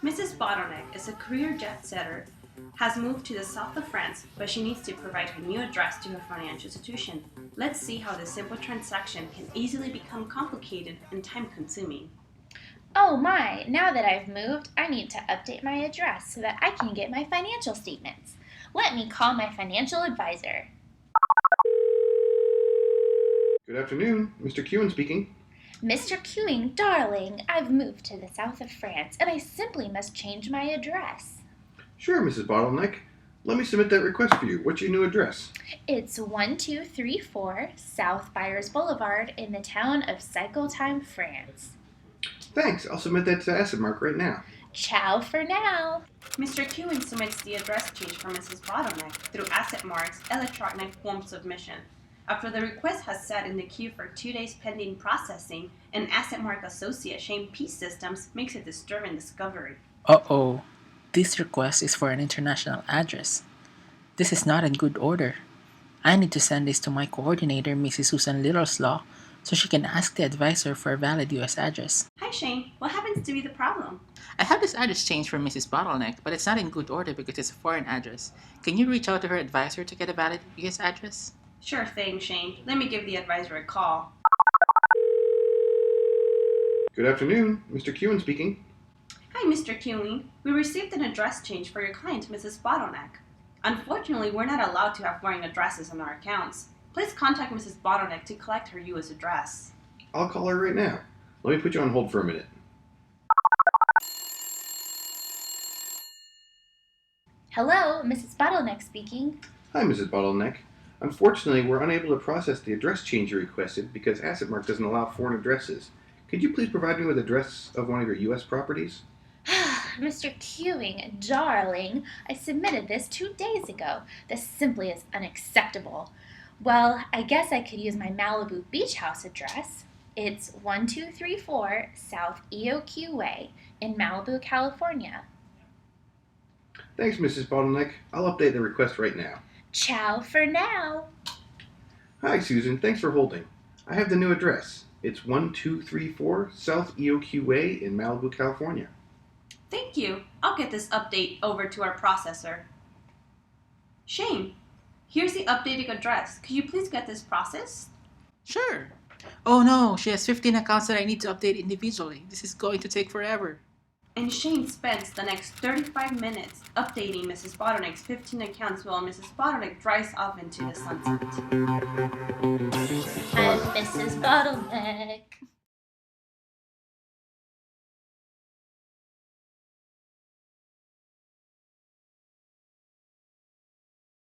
Mrs. Bottleneck is a career jet setter, has moved to the south of France, but she needs to provide her new address to her financial institution. Let's see how this simple transaction can easily become complicated and time-consuming. Oh my, now that I've moved, I need to update my address so that I can get my financial statements. Let me call my financial advisor. Good afternoon, Mr. Kewen speaking. Mr. Queuing, darling, I've moved to the south of France and I simply must change my address. Sure, Mrs. Bottleneck. Let me submit that request for you. What's your new address? It's 1234 South Byers Boulevard in the town of Cycletime, France. Thanks. I'll submit that to AssetMark right now. Ciao for now. Mr. Queuing submits the address change for Mrs. Bottleneck through AssetMark's electronic form submission. After the request has sat in the queue for 2 days pending processing, an AssetMark associate, Shane P. Systems, makes a disturbing discovery. Uh-oh, this request is for an international address. This is not in good order. I need to send this to my coordinator, Mrs. Susan Littleslaw, so she can ask the advisor for a valid US address. Hi Shane, what happens to be the problem? I have this address change from Mrs. Bottleneck, but it's not in good order because it's a foreign address. Can you reach out to her advisor to get a valid US address? Sure thing, Shane. Let me give the advisor a call. Good afternoon, Mr. Kewen speaking. Hi, Mr. Queuing. We received an address change for your client, Mrs. Bottleneck. Unfortunately, we're not allowed to have foreign addresses on our accounts. Please contact Mrs. Bottleneck to collect her U.S. address. I'll call her right now. Let me put you on hold for a minute. Hello, Mrs. Bottleneck speaking. Hi, Mrs. Bottleneck. Unfortunately, we're unable to process the address change you requested because AssetMark doesn't allow foreign addresses. Could you please provide me with the address of one of your U.S. properties? Mr. Queuing, darling, I submitted this 2 days ago. This simply is unacceptable. Well, I guess I could use my Malibu Beach House address. It's 1234 South EOQ Way in Malibu, California. Thanks, Mrs. Bottleneck. I'll update the request right now. Ciao for now. Hi, Susan. Thanks for holding. I have the new address. It's 1234 South EOQ Way in Malibu, California. Thank you. I'll get this update over to our processor. Shane, here's the updated address. Could you please get this processed? Sure. Oh no, she has 15 accounts that I need to update individually. This is going to take forever. And Shane spends the next 35 minutes updating Mrs. Bottleneck's 15 accounts while Mrs. Bottleneck drives off into the sunset. I'm Mrs. Bottleneck.